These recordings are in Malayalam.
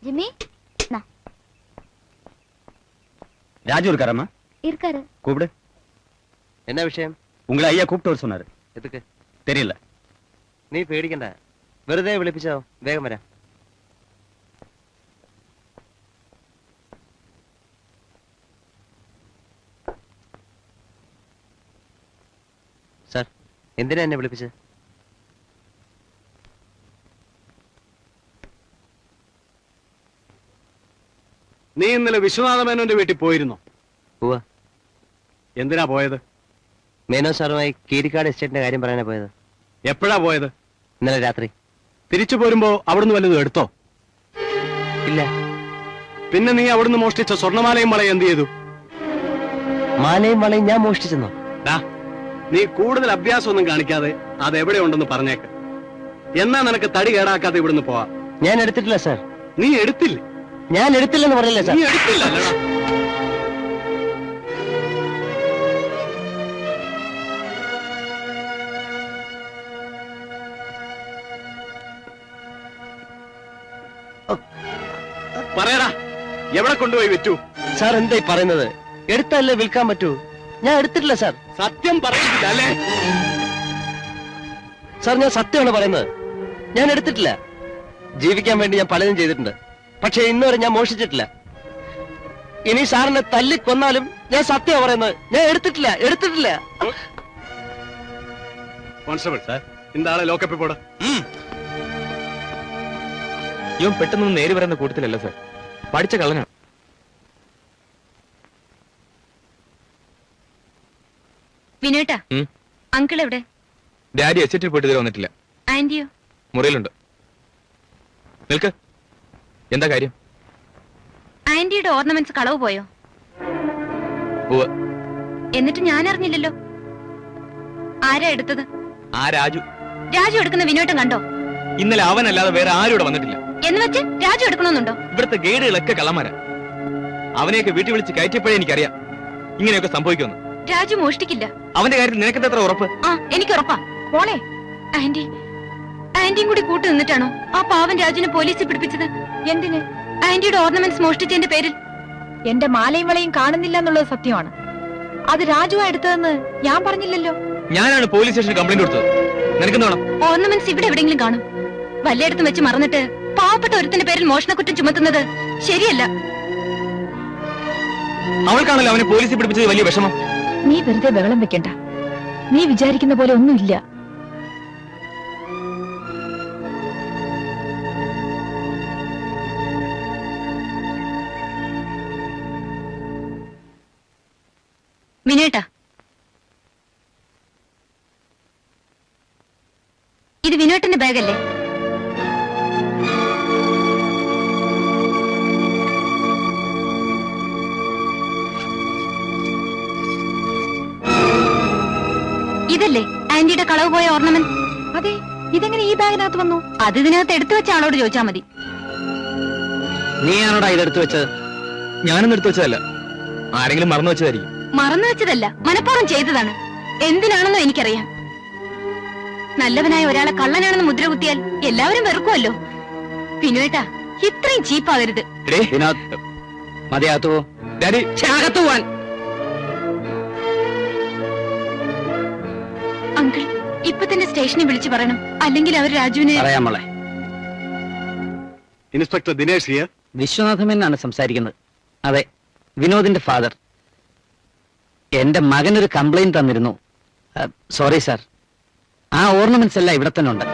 ஜிம்மி, ராஜு இருக்காரம்மா? இருக்காரு. கூப்பிடு. என்ன விஷயம்? உங்களை ஐயா கூப்பிட்டு வர சொன்னாரு. எதுக்கு தெரியல. നീ പേടിക്കണ്ട, വെറുതെ വിളിപ്പിച്ചോ. വേഗം വരാം. സാർ, എന്തിനാ എന്നെ വിളിപ്പിച്ചത്? നീ ഇന്നലെ വിശ്വനാഥ മേനോന്റെ വീട്ടിൽ പോയിരുന്നോ? പോവാ. എന്തിനാ പോയത്? മേനോ സാറുമായി കീരിക്കാട് എസ്റ്റേറ്റിന്റെ കാര്യം പറയാനാ പോയത്. എപ്പോഴാ പോയത്? ഇന്നലെ രാത്രി. തിരിച്ചു പോരുമ്പോ അവിടുന്ന് വല്ലതും എടുത്തോ? ഇല്ല. പിന്നെ നീ അവിടുന്ന് മോഷ്ടിച്ച സ്വർണ്ണമാലയും വളയും എന്ത് ചെയ്തു? മാലയും വളയും ഞാൻ മോഷ്ടിച്ചെന്നോ? നീ കൂടുതൽ അഭ്യാസം ഒന്നും കാണിക്കാതെ അത് എവിടെ ഉണ്ടെന്ന് പറഞ്ഞേക്ക്. എന്നാ നിനക്ക് തടി കേടാക്കാതെ ഇവിടുന്ന് പോവാ. ഞാൻ എടുത്തിട്ടില്ല സാർ. നീ എടുത്തില്ലേ? ഞാൻ എടുത്തില്ലെന്ന് പറഞ്ഞില്ലേ സാർ? നീ എടുത്തില്ല. പറയടാ, എവിടെ കൊണ്ടുപോയി വിറ്റു? സാർ എന്തായി പറയുന്നത്? എടുത്തല്ലേ വിൽക്കാൻ പറ്റൂ. ഞാൻ എടുത്തിട്ടില്ല സാർ. സത്യം പറയുന്നില്ല അല്ലേ? സാർ, ഞാൻ സത്യമാണ് പറയുന്നത്. ഞാൻ എടുത്തിട്ടില്ല. ജീവിക്കാൻ വേണ്ടി ഞാൻ പലതും ചെയ്തിട്ടുണ്ട്. പക്ഷെ ഇന്നുവരെ ഞാൻ മോഷിച്ചിട്ടില്ല. ഇനി സാറിനെ തല്ലിക്കൊന്നാലും ഞാൻ സത്യമാണ് പറയുന്നത്. ഞാൻ എടുത്തിട്ടില്ല. കോൺസ്റ്റബിൾ സാർ, இந்த ആളെ ലോക്കപ്പിൽ പോടാ. ഇവൻ പെട്ടെന്ന് നേര് പറയുന്ന കൂട്ടത്തിലല്ല സാർ. പഠിച്ച കള്ളനാണ്. വിനോട്ടാ, അങ്കിൾ എവിടെ? ഡാഡി എസ്റ്റേറ്റിൽ പോയിട്ട് ഇതുവരെ വന്നിട്ടില്ല. ആന്റിയോ? മുറിയിലുണ്ട്. നിൽക്ക്. എന്താ കാര്യം? ആന്റിയുടെ ഓർണമെന്റ്സ് കളവ് പോയോ? എന്നിട്ട് ഞാൻ അറിഞ്ഞില്ലല്ലോ. ആരാ എടുത്തത്? ആ രാജു. രാജു എടുക്കുന്ന വിനോട്ടം കണ്ടോ? ഇന്നലെ അവനല്ലാതെ വേറെ ആരും ഇവിടെ വന്നിട്ടില്ല. എന്ന് വെച്ച് രാജു എടുക്കണമെന്നുണ്ടോ? ഇവിടുത്തെ ഗൈഡുകളൊക്കെ കള്ളന്മാരാ. അവനെയൊക്കെ വീട്ടിൽ വിളിച്ച് കയറ്റിയപ്പോഴേ എനിക്കറിയാം ഇങ്ങനെയൊക്കെ സംഭവിക്കുമെന്ന്. രാജു മോഷ്ടിക്കില്ല. അവന്റെ കാര്യത്തിൽ നിനക്കെന്താ എത്ര ഉറപ്പ്? ആ, എനിക്ക് ഉറപ്പാ. മോളെ, ആന്റിയും കൂടി കൂട്ടു നിന്നിട്ടാണോ ആ പാവൻ രാജുവിനെ പോലീസിൽ പിടിപ്പിച്ചത്? എന്തിന്? ആന്റിയുടെ ഓർണമെന്റ്സ് മോഷ്ടിച്ചതിന്റെ പേരിൽ. എന്റെ മാലയും വളയും കാണുന്നില്ല എന്നുള്ളത് സത്യമാണ്. അത് രാജുവാ എടുത്തതെന്ന് ഞാൻ പറഞ്ഞില്ലല്ലോ. ഞാനാണ് പോലീസ് സ്റ്റേഷനിൽ കംപ്ലൈന്റ് കൊടുത്തത്. നിനക്കെന്താ വേണം? ഓർണമെന്റ്സ് ഇവിടെ എവിടെയെങ്കിലും കാണും. വല്ലയിടത്തും വെച്ച് മറന്നിട്ട് പാവപ്പെട്ട ഒരുത്തിന്റെ പേരിൽ മോഷണക്കുറ്റം ചുമത്തുന്നത് ശരിയല്ല. അവൾക്കാണല്ലോ അവനെ പോലീസിൽ പിടിപ്പിച്ചത് വലിയ വിഷമം. നീ വെറുതെ ബഹളം വെക്കണ്ട. നീ വിചാരിക്കുന്ന പോലെ ഒന്നുമില്ല. വിനേട്ടാ, ഇത് വിനോട്ടിന്റെ ബാഗല്ലേ? ഇതല്ലേ ആന്റിയുടെ കളവ് പോയ ഓർണമെന്റ്? അതെ. ഇതെങ്ങനെ ഈ ബാഗിനകത്ത് വന്നു? അത് ഇതിനകത്ത് എടുത്തു വെച്ച ആളോട് ചോദിച്ചാ മതി. നീയാണോടാ ഇതെടുത്തു വെച്ചത്? ഞാനൊന്നും എടുത്തു വെച്ചതല്ല. ആരെങ്കിലും മറന്നു വെച്ചതായിരിക്കും. മറന്നു വെച്ചതല്ല, മനഃപൂർവ്വം ചെയ്തതാണ്. എന്തിനാണെന്നോ എനിക്കറിയാം. നല്ലവനായ ഒരാളെ കള്ളനാണെന്ന് മുദ്ര കുത്തിയാൽ എല്ലാവരും വെറുക്കുമല്ലോ. വിനോട്ടാ, ഇത്രയും ചീപ്പാകരുത്. മതിയാത്തോ? ഡാഡി, അങ്കിൾ, ഇപ്പൊ തന്നെ സ്റ്റേഷനിൽ വിളിച്ചു പറയണം, അല്ലെങ്കിൽ അവർ രാജുവിനെ. പറയാമോളെ. Inspector Dinesh here. വിശ്വനാഥമെന്നാണ് സംസാരിക്കുന്നത്. അതെ, വിനോദിന്റെ ഫാദർ. എന്റെ മകനൊരു കംപ്ലൈന്റ് തന്നിരുന്നു. സോറി സാർ, ആ ഓർണമെന്റ്സ് എല്ലാം ഇവിടെ തന്നെ ഉണ്ട്.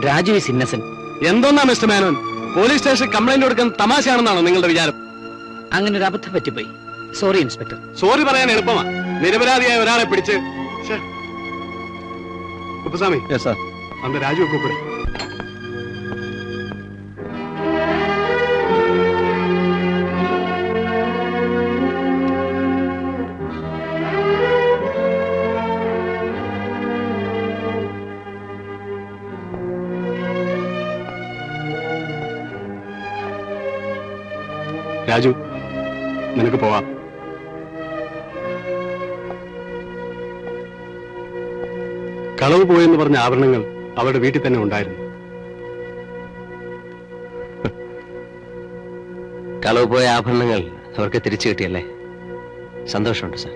Raju is innocent. എന്തോന്നാ mister Menon, police station complaint കൊടുക്കാൻ തമാശയാണെന്നാണോ നിങ്ങളുടെ വിചാരം? അങ്ങനെ ഒരു അബദ്ധം പറ്റിപ്പോയി. Sorry inspector. സോറി പറയാൻ എളുപ്പമാ. നിരപരാധിയായ ഒരാളെ പിടിച്ച്. കുപ്പസ്വാമി, അന്ത രാജു കൂപ്പിട്. രാജു, നിനക്ക് പോവാം. കളവ് പോയെന്ന് പറഞ്ഞ ആഭരണങ്ങൾ അവളുടെ വീട്ടിൽ തന്നെ ഉണ്ടായിരുന്നു. കളവ് പോയ ആഭരണങ്ങൾ അവർക്ക് തിരിച്ചു കിട്ടിയല്ലേ? സന്തോഷമുണ്ട് സാർ.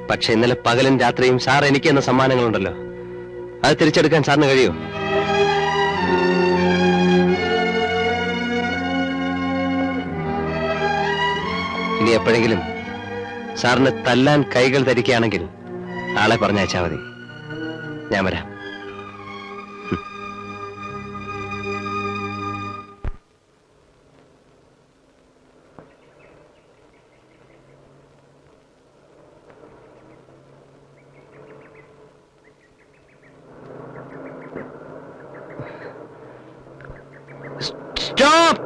പക്ഷെ ഇന്നലെ പകലും രാത്രിയും സാർ എനിക്ക് എന്ന സമ്മാനങ്ങളുണ്ടല്ലോ, അത് തിരിച്ചെടുക്കാൻ സാറിന് കഴിയോ? ഇനി എപ്പോഴെങ്കിലും സാറിന് തല്ലാൻ കൈകൾ ധരിക്കുകയാണെങ്കിൽ ആളെ പറഞ്ഞയച്ചാൽ മതി, ഞാൻ വരാം. Stop!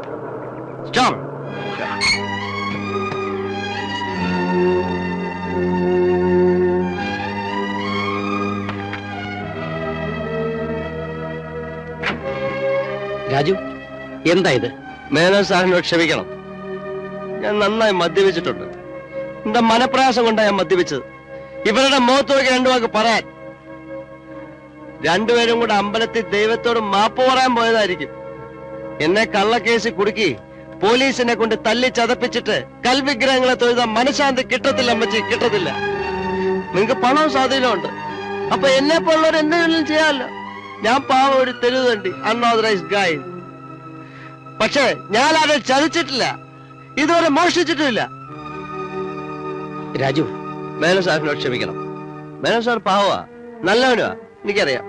Stop! രാജു, എന്താ ഇത്? മേനോൻ സാറിനോട് ക്ഷമിക്കണം. ഞാൻ നന്നായി മദ്യപിച്ചിട്ടുണ്ട്. എന്റെ മനപ്രയാസം കൊണ്ടാണ് ഞാൻ മദ്യപിച്ചത്. ഇവരുടെ മുഖത്തോക്ക് രണ്ടു വാക്ക് പറയാൻ. രണ്ടുപേരും കൂടെ അമ്പലത്തിൽ ദൈവത്തോട് മാപ്പ് പറയാൻ പോയതായിരിക്കും. എന്നെ കള്ളക്കേസിൽ കുടുക്കി പോലീസിനെ കൊണ്ട് തല്ലി ചതപ്പിച്ചിട്ട് കൽവിഗ്രഹങ്ങളെ തൊഴുതാൻ മനഃശാന്തി കിട്ടത്തില്ല അമ്മച്ചി, കിട്ടത്തില്ല. നിങ്ങക്ക് പണവും സ്വാധീനമുണ്ട്. അപ്പൊ എന്നെ പോലുള്ളവർ എന്തെങ്കിലും ചെയ്യാമല്ലോ. ഞാൻ പാവം ഒരു തെരുവുതണ്ടി, അൺഓതറൈസ്ഡ് ഗായ്. പക്ഷെ ഞാൻ ആരെ ചതിച്ചിട്ടില്ല, ഇതുവരെ മോഷ്ടിച്ചിട്ടുമില്ല. രാജു, മേനോൻ സാറിനോട് ക്ഷമിക്കണം. മേനോൻ സാർ പാവമാ, നല്ലവനുവാ, എനിക്കറിയാം.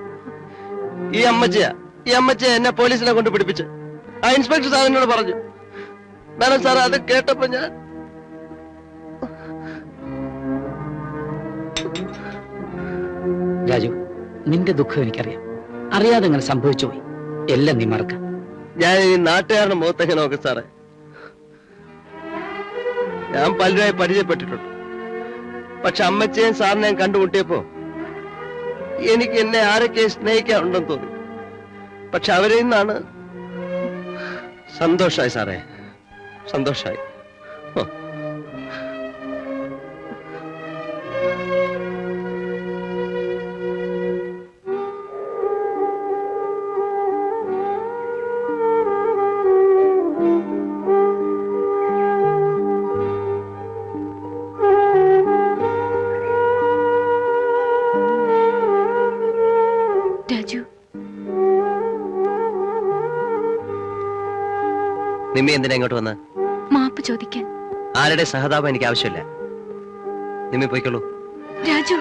ഈ അമ്മച്ചിയ എന്നെ പോലീസിനെ കൊണ്ട് പിടിപ്പിച്ച് ആ ഇൻസ്പെക്ടർ സാറിനോട് പറഞ്ഞു. മേനോൻ സാർ അത് കേട്ടപ്പോ ഞാൻ രാജു, നിന്റെ ദുഃഖം എനിക്കറിയാം. അറിയാതെ അങ്ങനെ സംഭവിച്ചു പോയി. എല്ലാം നീ മറക്ക. ഞാൻ ഈ നാട്ടുകാരുടെ മുഖത്തെങ്ങനെ നോക്കും സാറേ? ഞാൻ പലരുമായി പരിചയപ്പെട്ടിട്ടുണ്ട്. പക്ഷെ അമ്മച്ചയും സാറിനെയും കണ്ടുമുട്ടിയപ്പോ എനിക്ക് എന്നെ ആരൊക്കെ സ്നേഹിക്കാറുണ്ടെന്ന് തോന്നി. പക്ഷെ അവരിൽ നിന്നാണ്. സന്തോഷായി സാറേ, സന്തോഷായി. രാജു, നിമ്മി എന്തിനാ ഇങ്ങോട്ട് വന്ന്? മാപ്പ് ചോദിക്കാൻ. ആരുടെ സഹതാപം എനിക്ക് ആവശ്യമില്ല. നിമ്മി പോയിക്കോളൂ. രാജു,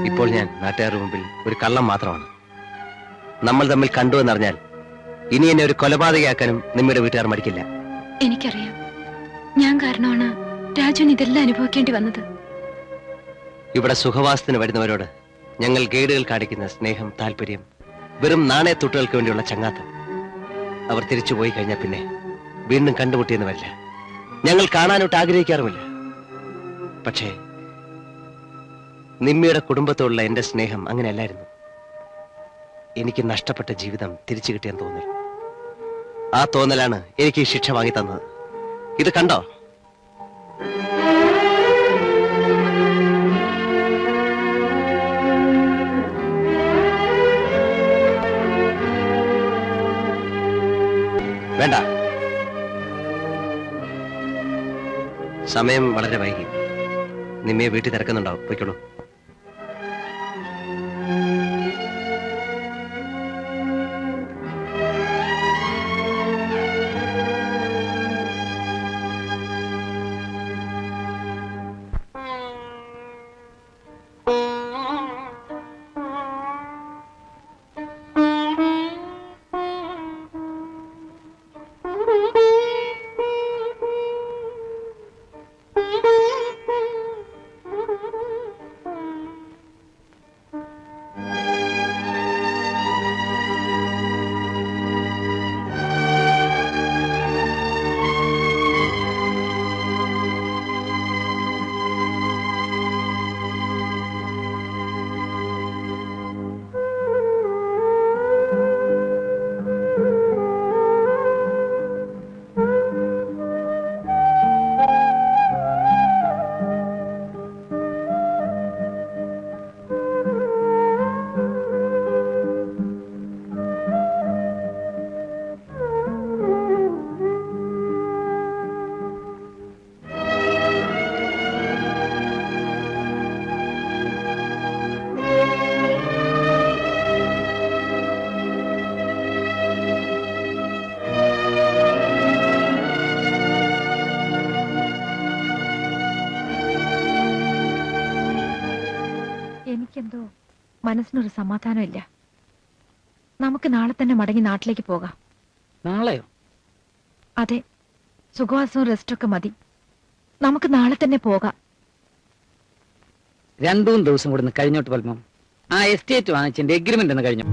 ഇപ്പോൾ ഞാൻ നാട്ടുകാരുടെ മുമ്പിൽ ഒരു കള്ളം മാത്രമാണ്. നമ്മൾ തമ്മിൽ കണ്ടു എന്നറിഞ്ഞാൽ ഇനി എന്നെ ഒരു കൊലപാതകയാക്കാനും നിമ്മയുടെ വീട്ടുകാർ മടിക്കില്ല. എനിക്കറിയാം. ഞാൻ കാരണമാണ് രാജുവിന് ഇതെല്ലാം അനുഭവിക്കേണ്ടി വന്നത്. ഇവിടെ സുഖവാസത്തിന് വരുന്നവരോട് ഞങ്ങൾ ഗൈഡുകൾ കാണിക്കുന്ന സ്നേഹം, താല്പര്യം വെറും നാണയത്തുട്ടുകൾക്ക് വേണ്ടിയുള്ള ചങ്ങാത്തം. അവർ തിരിച്ചു പോയി കഴിഞ്ഞാൽ പിന്നെ വീണ്ടും കണ്ടുമുട്ടിയെന്ന് വരില്ല. ഞങ്ങൾ കാണാനോട്ട് ആഗ്രഹിക്കാറുമില്ല. പക്ഷേ നിമ്മിയുടെ കുടുംബത്തോടുള്ള എന്റെ സ്നേഹം അങ്ങനെയല്ലായിരുന്നു. എനിക്ക് നഷ്ടപ്പെട്ട ജീവിതം തിരിച്ചു കിട്ടിയെന്ന് തോന്നൽ. ആ തോന്നലാണ് എനിക്ക് ഈ ശിക്ഷ വാങ്ങി തന്നത്. ഇത് കണ്ടോ? വേണ്ട, സമയം വളരെ വൈകി. നിമ്മയെ വീട്ടിൽ തിരക്കുന്നുണ്ടാവും, പോയിക്കോളൂ. എനിക്കെന്തോ മനസ്സിനൊരു സമാധാനമില്ല. നമുക്ക് നാളെ തന്നെ മടങ്ങി നാട്ടിലേക്ക് പോകാം. നാളെയോ? അതെ, സുഖവാസവും റെസ്റ്റൊക്കെ മതി. നമുക്ക് നാളെ തന്നെ പോകാം. 2-3 ദിവസം കൂടെ കഴിഞ്ഞോട്ട് പത്മം. ആ എസ്റ്റേറ്റ് വാങ്ങിച്ചതിന്റെ എഗ്രിമെന്റ് എന്ന് കഴിഞ്ഞു.